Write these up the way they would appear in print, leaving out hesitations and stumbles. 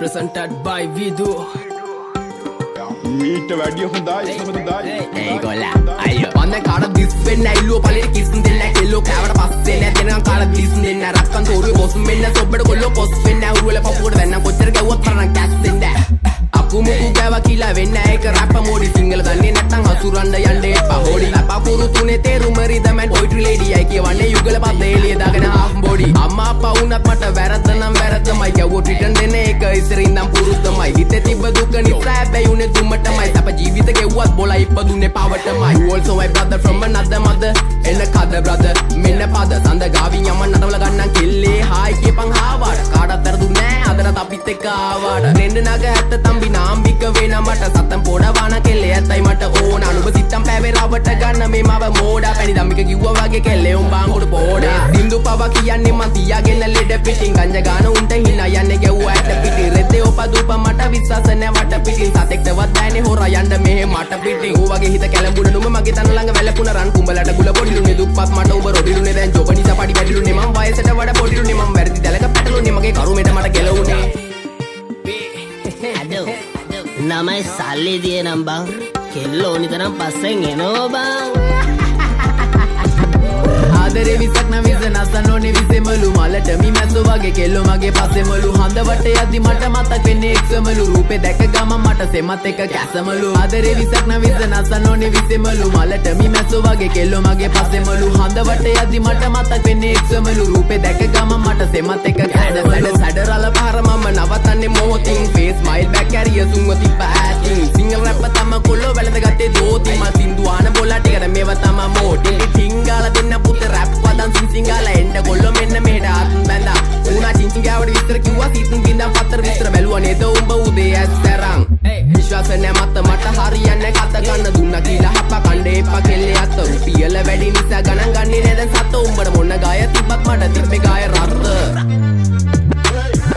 presented by Vidu. මීට වැඩිය හොඳයි ඒගොල්ලා අයියෝ වන්න කාට දිස් වෙන්න ඇල්ලුව පළේට කිස්සුම් දෙන්න කෙල්ලෝ කෑවට පස්සේ නෑ දෙනකන් කාට දිස් දෙන්න රක්කන් තෝරුවේ බොස් මෙන්න සොබ්බට කොල්ලෝ පොස් වෙන්න උරුවල පපුවට වැන්න කොච්චර ගැව්වත් තරම් කැස් දෙන්න අකුමුකු ගෑවා කියලා වෙන්න ඒක රැප් මොඩි සිංගල දන්නේ නැත්නම් හසුරන්න යන්න එපා හොඩි අපපුරු තුනේ තේරුම රිදමන් පොයිට්‍රි ලේඩි අය කියවන්නේ යුගල පද්ද එළිය දාගෙන half body අම්මා අප්පා වුණත් මට වැරද්ද නම් වැරද්දමයි ගැව්වොත් රිටර්න් දෙන එක ඉස්සරින් නම් පුරුද්දමයි හිතේ තිබ්බ දුක නිසා හැබැයි උනේ දුමටමයි අප ජීවිත ගෙව්වත් බොලා ඉපදුනේ පවටමයි you also my brother from another mother එන්න කද brother මෙන්න පද සඳ ගාවින් යමන් නටවල ගන්නම් කෙල්ලේ හායි කියපන් හාවාට කාටවත් වැරදුනේ නෑ අදට අපිත් එක්ක ආවාට රෙන්න නග හැත්ත තම්බි නාම්බික වෙන මට සතම් පොඩවාන කෙල්ලේ ඇත්තයි මට ඕන අනුබ සිත්තම් පැවේ රවට ගන්න මේ මව මෝඩා පැණි දම්මික කිව්වා වගේ කෙල්ලේ උඹ අංගුඩ පොඩා සින්දු පව කියන්නේ මන් තියාගෙන ලෙඩ පිටින් ගංජ ගාන උන්ට හිනා යන්නේ ගැව්වා ඇට පිටින් රෙද්දේ ඔපදුප මට විශ්වාස නෑ වට පිටින් සතෙක්ටවත් බෑනේ හොරා යන්න මෙහෙ මට පිටින් ඌ වගේ හිත කැලඹුණ නුඹ මගේ තන ළඟ වැළපුණ රන් කුඹලට ගුල පොඩිලුනේ දුප්පත් මට ඔබ රොඩිලුනේ දැන් ජොබ නිසා පඩි වැඩිලුනේ මං වයසට වඩා පොඩිලුනේ මං වැරදි දැලක පැටලුනේ මගේ කරුමෙට මට ගැලවුනේ අදෝ නමයි සල්ලි දිය නම් බං කෙල්ලෝ නිතරම් පස්සෙන් එනෝ බං ආදරේ විසක් නම් විස නසනෝනේ විසෙමලු මලට මිමැස්සෝ වගේ කෙල්ලෝ මගේ පස්සෙමලු හඳවට යද්දි මට මතක් වෙන්නේ එක්සමලු රූපේ දැක ගමන් මට සෙමත් එක කැසමලු ආදරේ විසක් නම් විස නසනෝනේ විසෙමලු මලට මිමැස්සෝ වගේ කෙල්ලෝ මගේ පස්සෙමලු හඳවට යද්දි මට මතක් වෙන්නේ එක්සමලු රූපේ දැක ගමන් මට සෙමත් එක කැසමලු සැඩරල පාර මම නවතන්නේ මොහොතින් ෆේස් ස්මයිල් බෑක් කැරිය සුන්ව තිබ්බ ඇතින් සිංගල් රැප් තම කොල්ලෝ වැළඳ ගත්තේ දෝති මා සින්දු ආන බොලා ටිකට මේව තම මෝටි ටිංගාල දෙන්න පුත රැප් පදන් සිංගාල එන්න කොල්ලෝ මෙන්න මෙහෙට ආතුන් බැඳා උනා චින්චිංගාවට විතර කිව්වා සීතුන් බින්දම් පතර විතර බැලුවා නේද උඹ උදේ ඇස්තරන් විශ්වාස නැ මට හරියන්නේ කත ගන්න දුන්නා කියලා හප්ප කණ්ඩේ එපා කෙල්ලේ අත රුපියල වැඩි නිසා ගණන් ගන්නේ නේද සත උඹට මොන ගාය තිබ්බත් මට තිබ්බේ ගාය රත්ත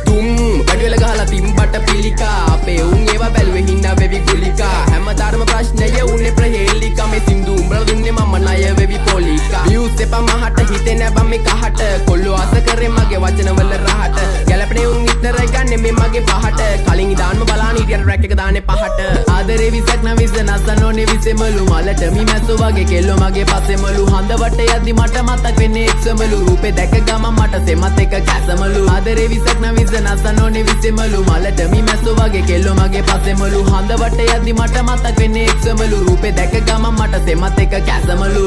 තුම් කඩවල ගහලා තිම්බට පිළිකා අපේ උන් ඒවා බැලුවේ හින්නා වෙවි කුලිකා හැමදාටම ප්‍රශ්නය උනේ ප්‍රහේලිකා මේ සින්දු උඹලා දුන්නේ මම ණය වෙවි පොලිකා views එපා මහට හිතේ නැ බම් මේ කහට කොල්ලෝ ආස කරේ මගේ වචනවල රහට ගැලපනේ උන් ඉතර ගන්නේ මේ මගේ පහට කලින් ඉදාන්ම බලාන හිටියට රැක් එක දාන්නේ පහට ආදරේ විසක් නම් විස නසනෝනේ විසෙමලු මලට මිමැස්සෝ වගේ කෙල්ලෝ මගේ පස්සෙමලු හඳවට යද්දි මට මතක් වෙන්නේ එක්සමලු රූපේ දැක ගමන් මට සෙමත් එක කැසමලු ආදරේ විසක් නම් විස නසනෝනේ විසෙමලු මලට මිමැස්සෝ වගේ කෙල්ලෝ මගේ පස්සෙමලු හඳවට යද්දි මට මතක් වෙන්නේ එක්සමලු රූපේ දැක ගමන් මට සෙමත් එක කැසමලු